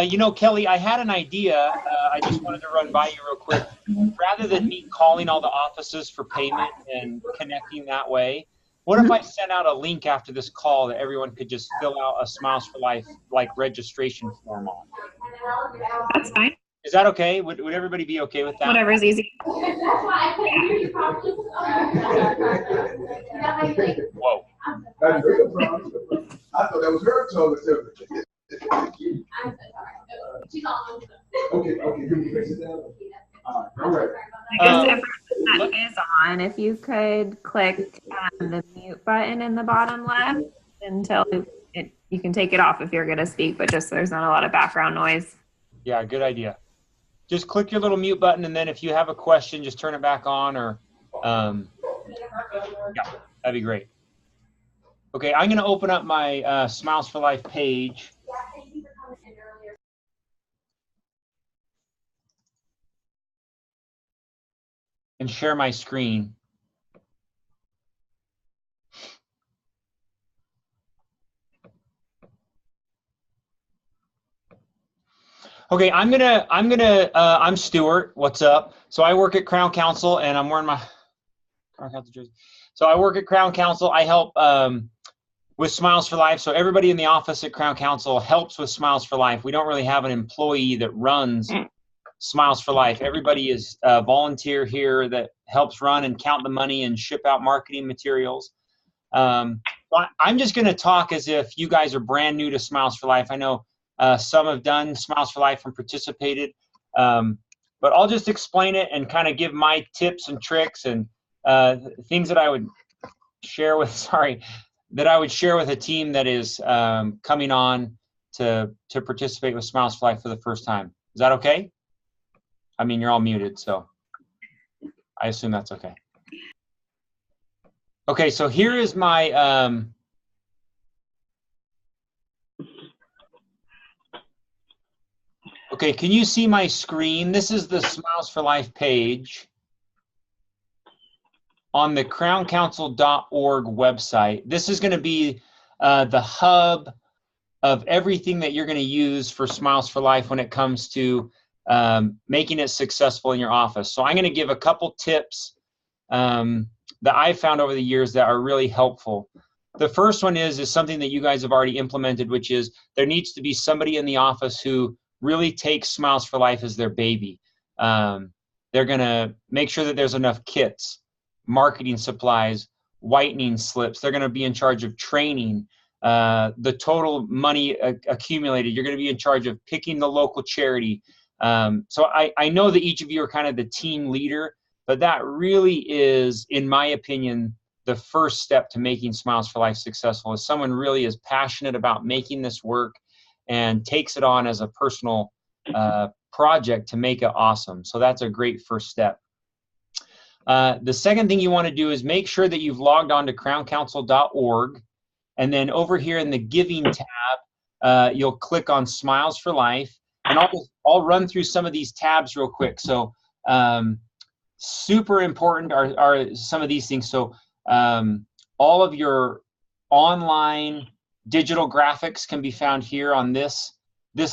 You know, Kelly, I had an idea. I just wanted to run by you real quick. Rather than me calling all the offices for payment and connecting that way, what if I sent out a link after this call that everyone could just fill out a Smiles for Life like registration form on? That's fine. Is that okay? Would everybody be okay with that? Whatever's easy. Whoa. I thought that was her tone. Okay, you can fix it down. All right. I guess everyone that is on, if you could click the mute button in the bottom left until you can take it off if you're going to speak, but just so there's not a lot of background noise. Yeah, good idea. Just click your little mute button, and then if you have a question, just turn it back on, or yeah, that'd be great. Okay, I'm going to open up my Smiles for Life page. And share my screen. Okay, I'm Stuart. What's up? So I work at Crown Council, and I'm wearing my Crown Council jersey. So I work at Crown Council. I help with Smiles for Life. So everybody in the office at Crown Council helps with Smiles for Life. We don't really have an employee that runs Smiles for Life. Everybody is a volunteer here that helps run and count the money and ship out marketing materials. I'm just going to talk as if you guys are brand new to Smiles for Life. I know some have done Smiles for Life and participated, but I'll just explain it and kind of give my tips and tricks and things that I would share with, that I would share with a team that is coming on to participate with Smiles for Life for the first time. Is that okay? I mean, you're all muted, so I assume that's okay. Okay, so here is my okay, can you see my screen? This is the Smiles for Life page on the crowncouncil.org website. This is going to be the hub of everything that you're going to use for Smiles for Life when it comes to making it successful in your office. So I'm going to give a couple tips that I've found over the years that are really helpful. The first one is something that you guys have already implemented, which is there needs to be somebody in the office who really takes Smiles for Life as their baby. They're going to make sure that there's enough kits, marketing supplies, whitening slips. They're going to be in charge of training, the total money accumulated. You're going to be in charge of picking the local charity. So I know that each of you are kind of the team leader, but that really is, in my opinion, the first step to making Smiles for Life successful is someone really is passionate about making this work and takes it on as a personal project to make it awesome. So that's a great first step. The second thing you want to do is make sure that you've logged on to crowncouncil.org, and then over here in the Giving tab, you'll click on Smiles for Life, and I'll run through some of these tabs real quick. So super important are some of these things. So all of your online digital graphics can be found here on this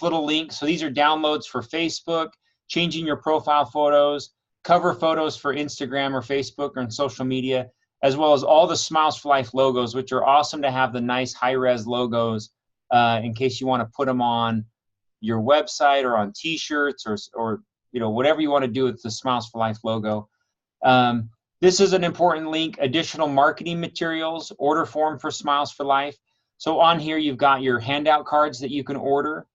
little link. So these are downloads for Facebook, changing your profile photos, cover photos for Instagram or Facebook or on social media, as well as all the Smiles for Life logos, which are awesome to have the nice high-res logos in case you want to put them on your website or on t-shirts or you know, whatever you want to do with the Smiles for Life logo. This is an important link, additional marketing materials, order form for Smiles for Life. So on here, you've got your handout cards that you can order,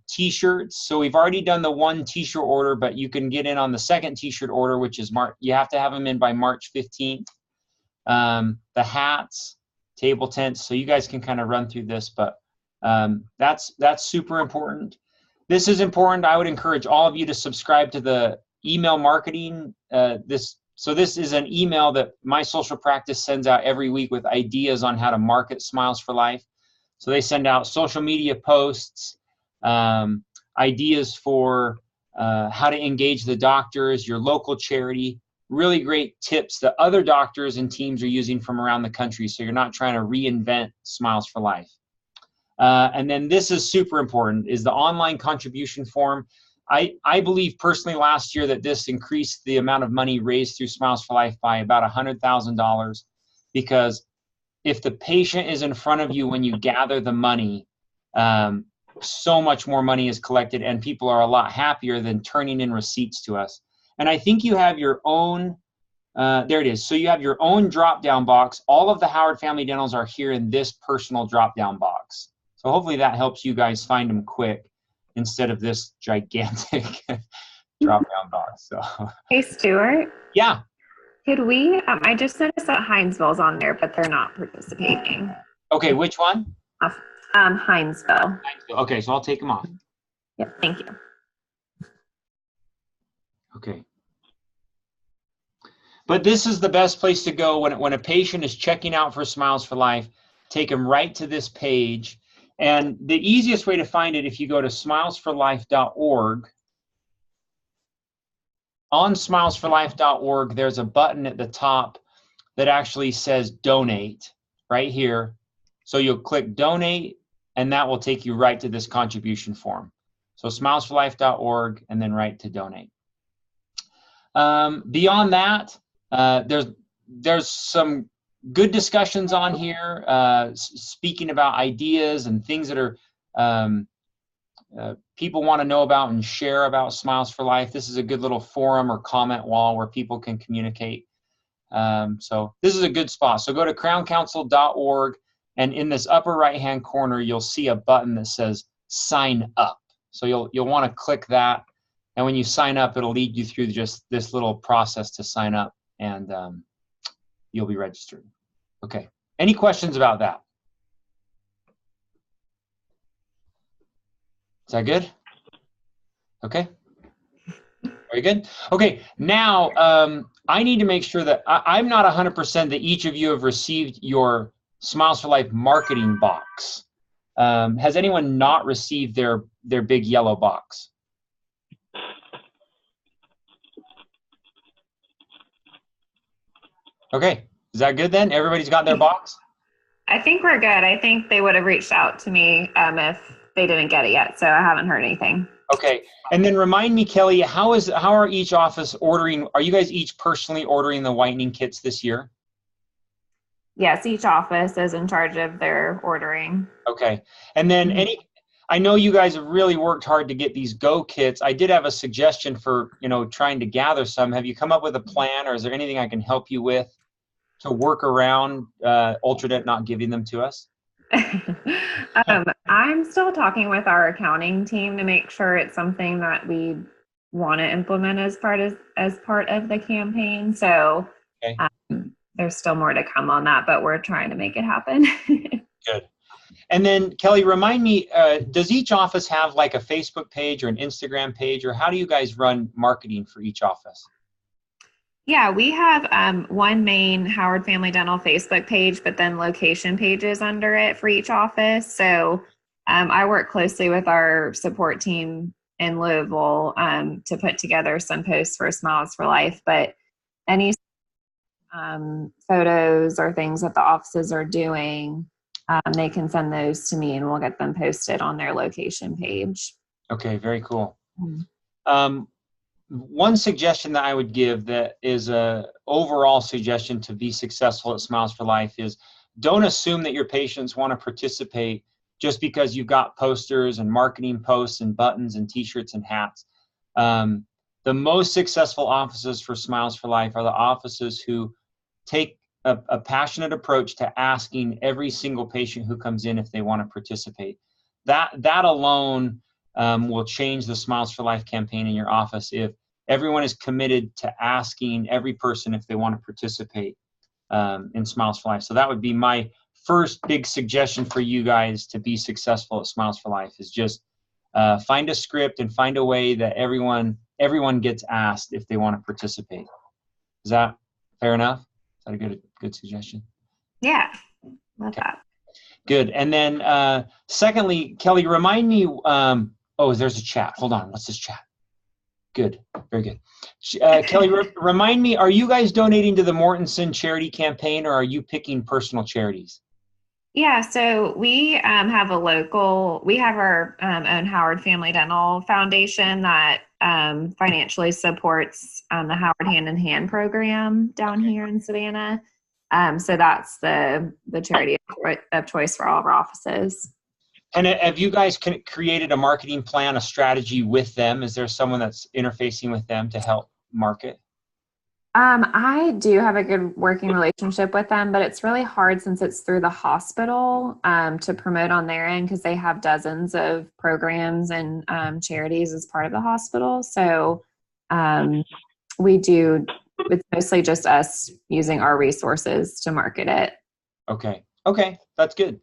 t-shirts. So we've already done the one t-shirt order, but you can get in on the second t-shirt order, which is you have to have them in by March 15th. The hats, table tents. So you guys can kind of run through this, but that's super important. This is important. I would encourage all of you to subscribe to the email marketing. So this is an email that my social practice sends out every week with ideas on how to market Smiles for Life. So they send out social media posts, ideas for how to engage the doctors, your local charity, really great tips that other doctors and teams are using from around the country, so you're not trying to reinvent Smiles for Life. And then this is super important, is the online contribution form. I believe personally last year that this increased the amount of money raised through Smiles for Life by about $100,000, because if the patient is in front of you when you gather the money, so much more money is collected and people are a lot happier than turning in receipts to us. And I think you have your own, there it is. So you have your own drop-down box. All of the Howard Family Dentals are here in this personal drop-down box. So hopefully that helps you guys find them quick instead of this gigantic drop-down box. So. Hey, Stuart. Yeah. Could we, I just noticed that Hinesville's on there, but they're not participating. Okay, which one? Hinesville. Okay, so I'll take them off. Yep, thank you. Okay. But this is the best place to go when a patient is checking out for Smiles for Life. Take them right to this page. And the easiest way to find it, if you go to smilesforlife.org, on smilesforlife.org, there's a button at the top that actually says donate right here. So you'll click donate, and that will take you right to this contribution form. So smilesforlife.org, and then right to donate. Beyond that, there's some good discussions on here, speaking about ideas and things that are people want to know about and share about Smiles for Life. This is a good little forum or comment wall where people can communicate. So this is a good spot. So go to crowncouncil.org, and in this upper right-hand corner, you'll see a button that says sign up. So you'll want to click that. And when you sign up, it'll lead you through just this little process to sign up, and you'll be registered. Okay. Any questions about that? Is that good? Okay. Very good. Okay. Now, I need to make sure that I'm not 100% that each of you have received your Smiles for Life marketing box. Has anyone not received their big yellow box? Okay. Is that good then? Everybody's got their box? I think we're good. I think they would have reached out to me if they didn't get it yet, so I haven't heard anything. Okay. And then remind me, Kelly, how are each office ordering? Are you guys each personally ordering the whitening kits this year? Yes, each office is in charge of their ordering. Okay. And then I know you guys have really worked hard to get these Go kits. I did have a suggestion for, trying to gather some. Have you come up with a plan, or is there anything I can help you with to work around Ultradent not giving them to us? I'm still talking with our accounting team to make sure it's something that we want to implement as part of the campaign. So okay. There's still more to come on that, but we're trying to make it happen. Good. And then Kelly, remind me, does each office have like a Facebook page or an Instagram page, or how do you guys run marketing for each office? Yeah, we have one main Howard Family Dental Facebook page, but then location pages under it for each office. So I work closely with our support team in Louisville to put together some posts for Smiles for Life, but any photos or things that the offices are doing, they can send those to me and we'll get them posted on their location page. Okay, very cool. One suggestion that I would give that is a overall suggestion to be successful at Smiles for Life is don't assume that your patients want to participate just because you've got posters and marketing posts and buttons and t-shirts and hats. The most successful offices for Smiles for Life are the offices who take a passionate approach to asking every single patient who comes in if they want to participate. That alone will change the Smiles for Life campaign in your office if everyone is committed to asking every person if they want to participate in Smiles for Life. So that would be my first big suggestion for you guys to be successful at Smiles for Life, is just find a script and find a way that everyone gets asked if they want to participate. Is that fair enough? Is that a good suggestion? Yeah, love that. Good. And then secondly, Kelly, remind me, there's a chat. Hold on. What's this chat? Good. Very good. Kelly, remind me, are you guys donating to the Mortensen charity campaign, or are you picking personal charities? Yeah, so we have we have our own Howard Family Dental Foundation that financially supports the Howard Hand in Hand program down here in Savannah. So that's the charity of choice for all of our offices. And have you guys created a marketing plan, a strategy with them? Is there someone that's interfacing with them to help market? I do have a good working relationship with them, but it's really hard since it's through the hospital to promote on their end because they have dozens of programs and charities as part of the hospital. So it's mostly just us using our resources to market it. Okay. Okay. That's good.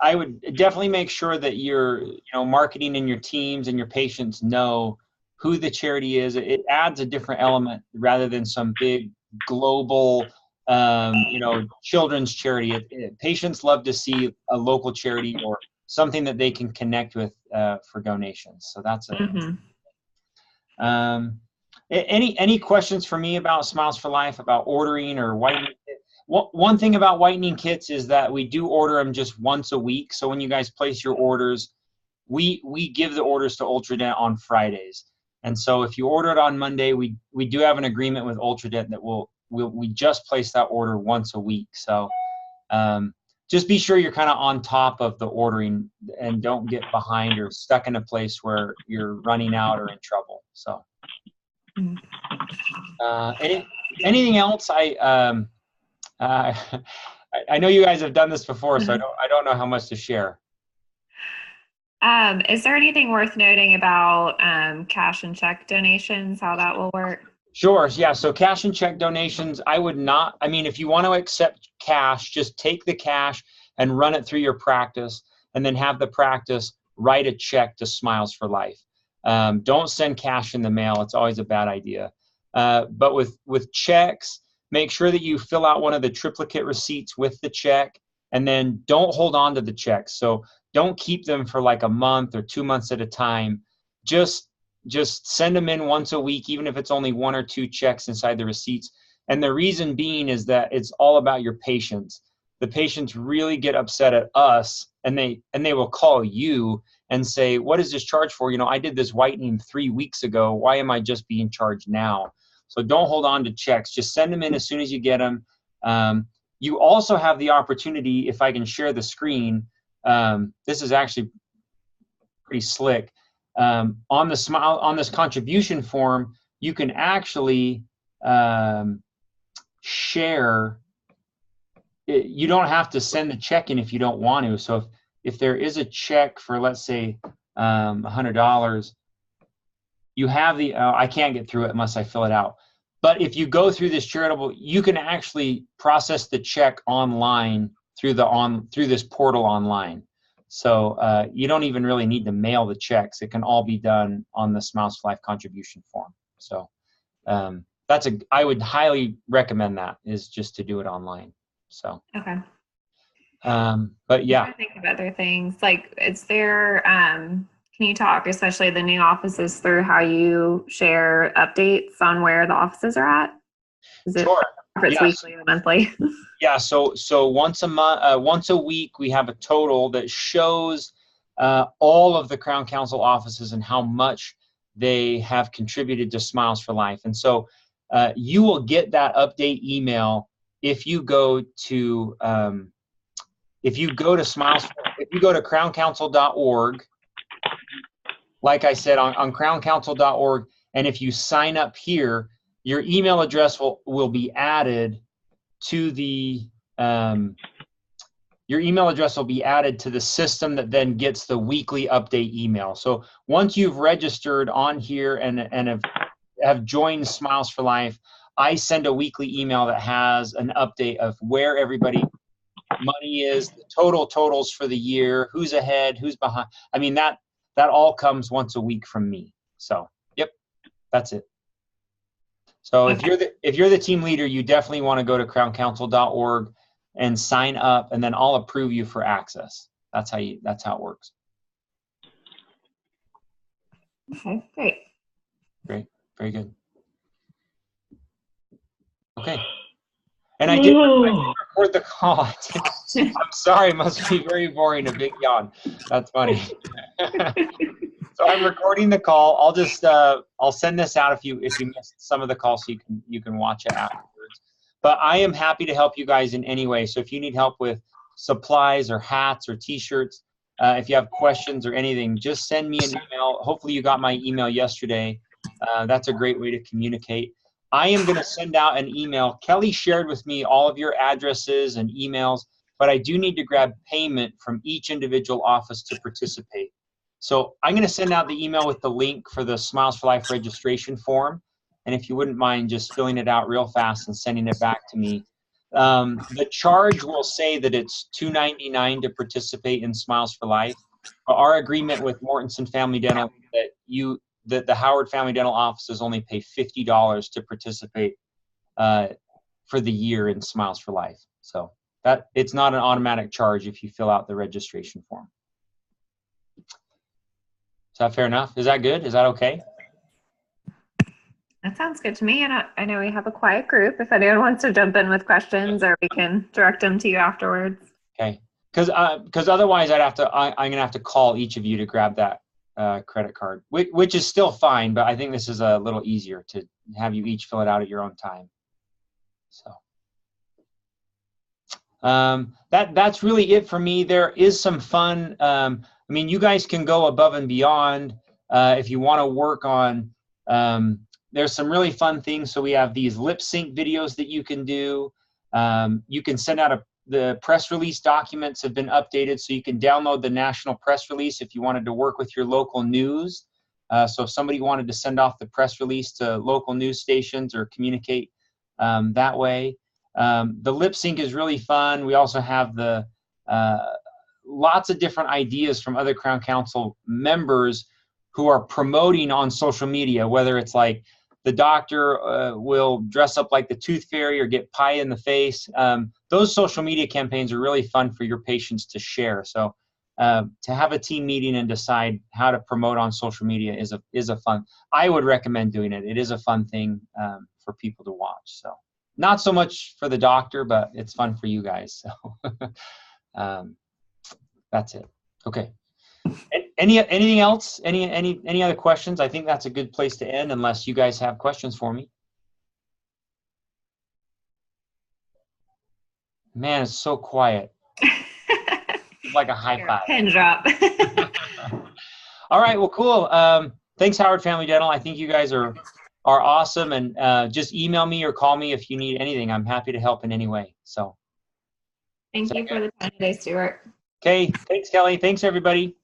I would definitely make sure that you're, marketing and your teams and your patients know who the charity is. It adds a different element rather than some big global, children's charity. Patients love to see a local charity or something that they can connect with for donations. So that's any questions for me about Smiles for Life, about ordering or whitening? One thing about whitening kits is that we do order them just once a week. So when you guys place your orders, we give the orders to Ultradent on Fridays. And so if you order it on Monday, we do have an agreement with Ultradent that we just place that order once a week. So just be sure you're kind of on top of the ordering and don't get behind or stuck in a place where you're running out or in trouble. So anything else? I know you guys have done this before, so I don't know how much to share. Is there anything worth noting about cash and check donations, how that will work? Sure. Yeah. So cash and check donations, if you want to accept cash, just take the cash and run it through your practice and then have the practice write a check to Smiles for Life. Don't send cash in the mail. It's always a bad idea. But with checks, make sure that you fill out one of the triplicate receipts with the check, and then don't hold on to the checks. So don't keep them for like a month or 2 months at a time. Just send them in once a week, even if it's only 1 or 2 checks inside the receipts. And the reason being is that it's all about your patients. The patients really get upset at us, and they will call you and say, what is this charge for? I did this whitening 3 weeks ago. Why am I just being charged now? So don't hold on to checks. Just send them in as soon as you get them. You also have the opportunity, if I can share the screen, this is actually pretty slick. On this contribution form, you can actually share. You don't have to send the check in if you don't want to. So if there is a check for, let's say, $100, you have I can't get through it unless I fill it out. But if you go through this charitable, you can actually process the check online through this portal online. So you don't even really need to mail the checks. It can all be done on the Smiles for Life contribution form. So I would highly recommend that, is just to do it online. So okay. But yeah. I think of other things like, is there can you talk, especially the new offices, through how you share updates on where the offices are at? Is it, sure. if it's weekly or monthly? Yeah. So once a month, once a week, we have a total that shows all of the Crown Council offices and how much they have contributed to Smiles for Life. And so you will get that update email if you go to crowncouncil.org. Like I said, on crowncouncil.org, and if you sign up here, your email address will be added to the system that then gets the weekly update email. So once you've registered on here and have joined Smiles for Life, I send a weekly email that has an update of where everybody money is, the totals for the year, who's ahead, who's behind. That all comes once a week from me. So, yep, that's it. So if you're the team leader, you definitely want to go to crowncouncil.org and sign up, and then I'll approve you for access. That's how it works. Okay, great. Great, very good. Okay. And I did record the call. I'm sorry, it must be very boring. A big yawn. That's funny. So I'm recording the call. I'll just I'll send this out if you missed some of the call, so you can watch it afterwards. But I am happy to help you guys in any way. So if you need help with supplies or hats or T-shirts, if you have questions or anything, just send me an email. Hopefully you got my email yesterday. That's a great way to communicate. I am going to send out an email. Kelly shared with me all of your addresses and emails, but I do need to grab payment from each individual office to participate. So I'm going to send out the email with the link for the Smiles for Life registration form. And if you wouldn't mind just filling it out real fast and sending it back to me. The charge will say that it's $2.99 to participate in Smiles for Life. Our agreement with Mortensen Family Dental that the Howard Family Dental offices only pay $50 to participate for the year in Smiles for Life. So that it's not an automatic charge if you fill out the registration form. Is that fair enough? Is that good? Is that okay? That sounds good to me. And I know we have a quiet group. If anyone wants to jump in with questions, or we can direct them to you afterwards. Okay. Because otherwise I'm gonna have to call each of you to grab that credit card, which is still fine, but I think this is a little easier to have you each fill it out at your own time. So that's really it for me. There is some fun. I mean, you guys can go above and beyond if you want to work on. There's some really fun things. So we have these lip sync videos that you can do. You can send out the press release documents have been updated, so you can download the national press release if you wanted to work with your local news. So if somebody wanted to send off the press release to local news stations or communicate that way. The lip sync is really fun. We also have the lots of different ideas from other Crown Council members who are promoting on social media, whether it's like the doctor will dress up like the tooth fairy or get pie in the face. Those social media campaigns are really fun for your patients to share. So to have a team meeting and decide how to promote on social media is a fun. I would recommend doing it. It is a fun thing for people to watch. So not so much for the doctor, but it's fun for you guys. So that's it. Okay. Anything else? Any other questions? I think that's a good place to end, unless you guys have questions for me. Man, it's so quiet. It's like a high five. Pin drop. All right. Well, cool. Thanks, Howard Family Dental. I think you guys are awesome, and just email me or call me if you need anything. I'm happy to help in any way. So. Thank you for the time today, Stuart. Okay. Thanks, Kelly. Thanks, everybody.